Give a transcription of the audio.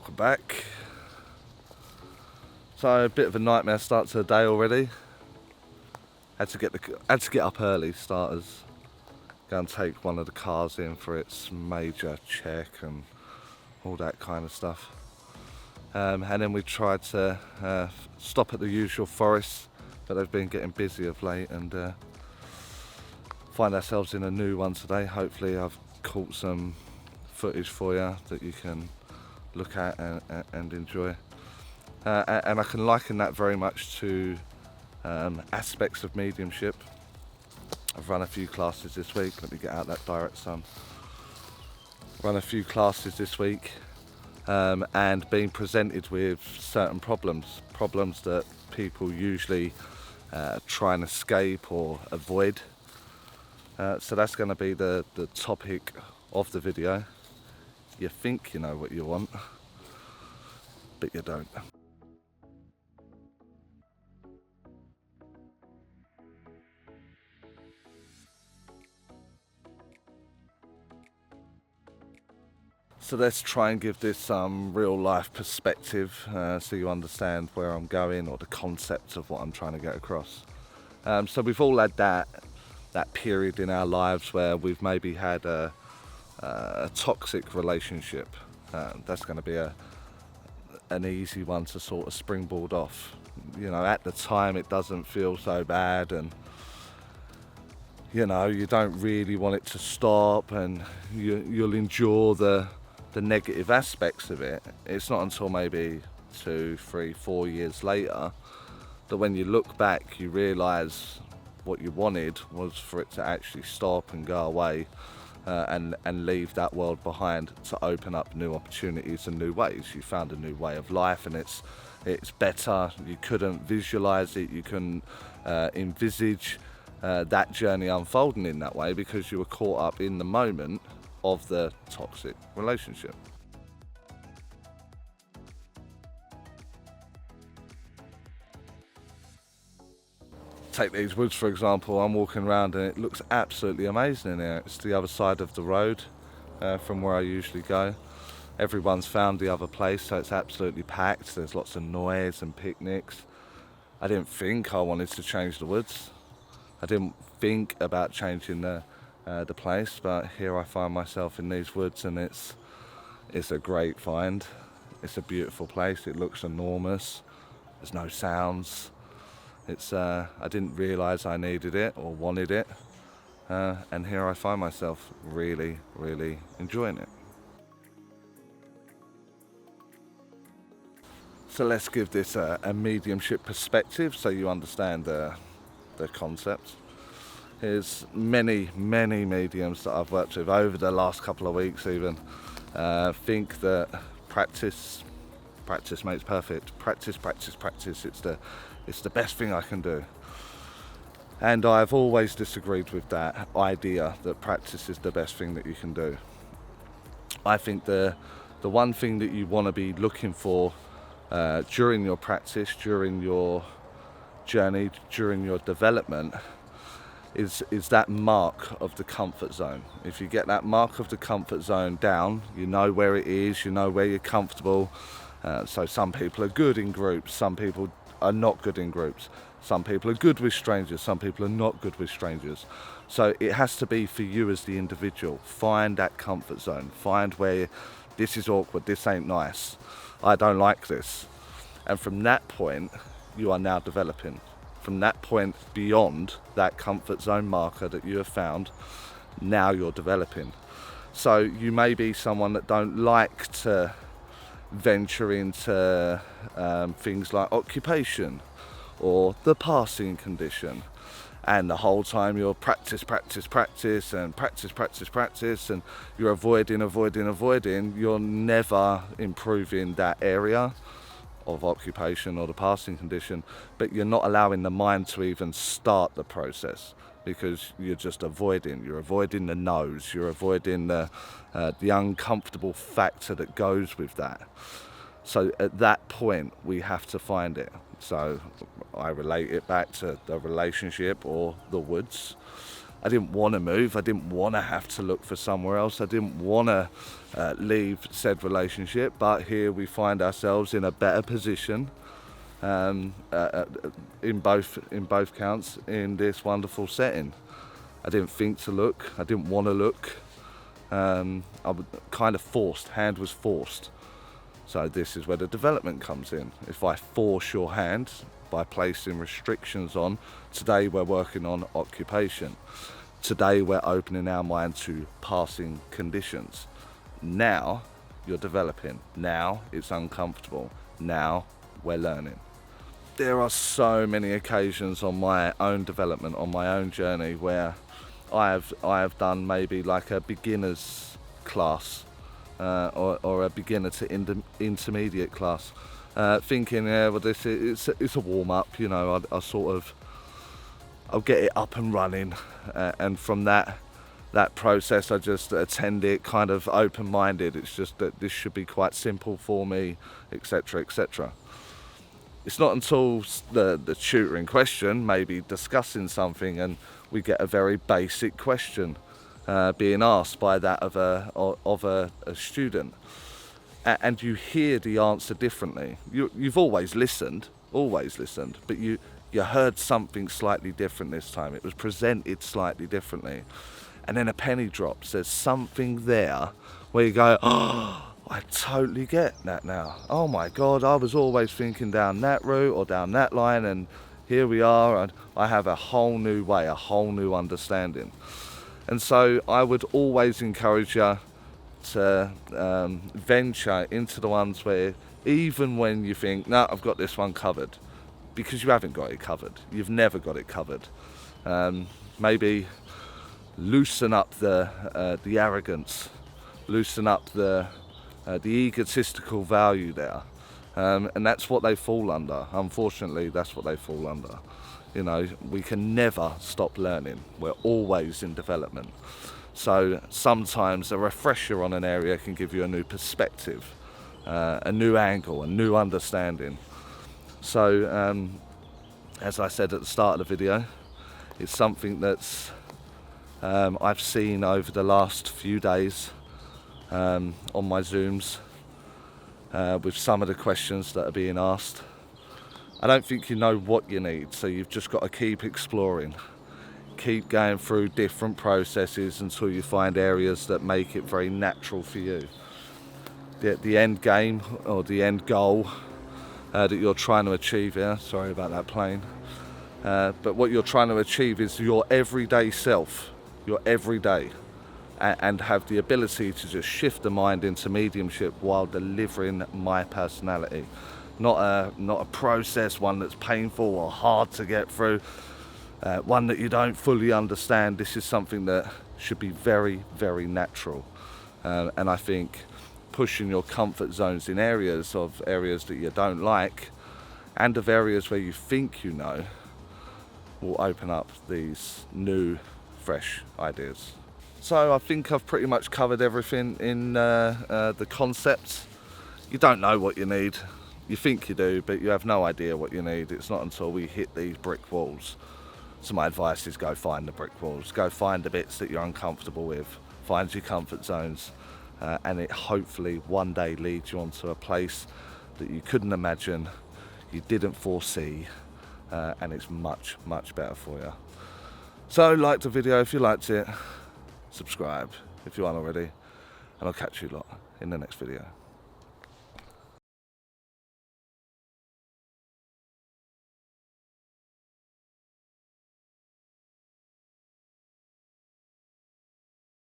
Welcome back. So a bit of a nightmare start to the day already. Had to get up early, starters. Go and take one of the cars in for its major check and all that kind of stuff. And then we tried to stop at the usual forests, but they've been getting busy of late, and find ourselves in a new one today. Hopefully I've caught some footage for you that you can look at and enjoy. And I can liken that very much to aspects of mediumship. I've run a few classes this week. Let me get out that direct sun. Run a few classes this week and been presented with certain problems that people usually try and escape or avoid. So that's going to be the topic of the video. You think you know what you want, but you don't. So let's try and give this some real life perspective so you understand where I'm going or the concept of what I'm trying to get across. So we've all had that period in our lives where we've maybe had a toxic relationship. That's going to be an easy one to sort of springboard off. You know, at the time it doesn't feel so bad, and you know, you don't really want it to stop, and you'll endure the negative aspects of it. It's not until maybe 2, 3, 4 years later that when you look back you realise what you wanted was for it to actually stop and go away and leave that world behind to open up new opportunities and new ways. You found a new way of life, and it's better. You couldn't visualise it, you couldn't envisage that journey unfolding in that way because you were caught up in the moment of the toxic relationship. Take these woods for example. I'm walking around and it looks absolutely amazing in here. It's the other side of the road from where I usually go. Everyone's found the other place, so it's absolutely packed. There's lots of noise and picnics. I didn't think I wanted to change the woods. I didn't think about changing the place, but here I find myself in these woods, and it's a great find. It's a beautiful place. It looks enormous. There's no sounds. I didn't realise I needed it or wanted it, and here I find myself really, really enjoying it. So let's give this a mediumship perspective so you understand the concept. There's many mediums that I've worked with over the last couple of weeks even think that practice makes perfect. Practice. It's the best thing I can do. And I've always disagreed with that idea that practice is the best thing that you can do. I think the one thing that you want to be looking for during your practice, during your journey, during your development is that mark of the comfort zone. If you get that mark of the comfort zone down, you know where it is, you know where you're comfortable. So some people are good in groups, some people are not good in groups. Some people are good with strangers, some people are not good with strangers. So it has to be for you as the individual. Find that comfort zone. Find where this is awkward, this ain't nice, I don't like this. And from that point, you are now developing. From that point beyond that comfort zone marker that you have found, now you're developing. So you may be someone that don't like to venture into things like occupation or the passing condition, and the whole time you're practice and you're avoiding, you're never improving that area of occupation or the passing condition, but you're not allowing the mind to even start the process because you're just avoiding. You're avoiding the no's, you're avoiding the uncomfortable factor that goes with that. So at that point we have to find it. So I relate it back to the relationship or the woods. I didn't want to move. I didn't want to have to look for somewhere else. I didn't want to leave said relationship. But here we find ourselves in a better position in both counts in this wonderful setting. I didn't think to look. I didn't want to look. I was kind of forced. Hand was forced. So this is where the development comes in. If I force your hand by placing restrictions on, today we're working on occupation. Today we're opening our mind to passing conditions. Now you're developing. Now it's uncomfortable. Now we're learning. There are so many occasions on my own development, on my own journey, where I have done maybe like a beginner's class or a beginner to intermediate class, thinking, yeah, well, it's a warm up. You know, I'll get it up and running, and from that process, I just attend it kind of open-minded. It's just that this should be quite simple for me, etc., etc. It's not until the tutor in question may be discussing something and we get a very basic question being asked by that of a student, and you hear the answer differently. You've always listened, but you heard something slightly different this time. It was presented slightly differently, and then a penny drops. There's something there where you go, oh, I totally get that now. Oh my God, I was always thinking down that route or down that line, and here we are, and I have a whole new way, a whole new understanding. And so I would always encourage you to venture into the ones where, even when you think, no, I've got this one covered, because you haven't got it covered. You've never got it covered. Maybe loosen up the arrogance, loosen up the egotistical value there, and that's what they fall under. Unfortunately, that's what they fall under. You know, we can never stop learning. We're always in development. So sometimes a refresher on an area can give you a new perspective, a new angle, a new understanding. So as I said at the start of the video, it's something that's I've seen over the last few days on my Zooms with some of the questions that are being asked. I don't think you know what you need, so you've just got to keep exploring, keep going through different processes until you find areas that make it very natural for you. The end game or the end goal that you're trying to achieve here, sorry about that plane, but what you're trying to achieve is your everyday self, your everyday, and have the ability to just shift the mind into mediumship while delivering my personality. Not a process, one that's painful or hard to get through, one that you don't fully understand. This is something that should be very, very natural. And I think pushing your comfort zones in areas that you don't like, and of areas where you think you know, will open up these new, fresh ideas. So I think I've pretty much covered everything in the concepts. You don't know what you need. You think you do, but you have no idea what you need. It's not until we hit these brick walls. So my advice is go find the brick walls. Go find the bits that you're uncomfortable with. Find your comfort zones. And it hopefully one day leads you onto a place that you couldn't imagine, you didn't foresee, and it's much, much better for you. So like the video if you liked it. Subscribe if you aren't already. And I'll catch you lot in the next video.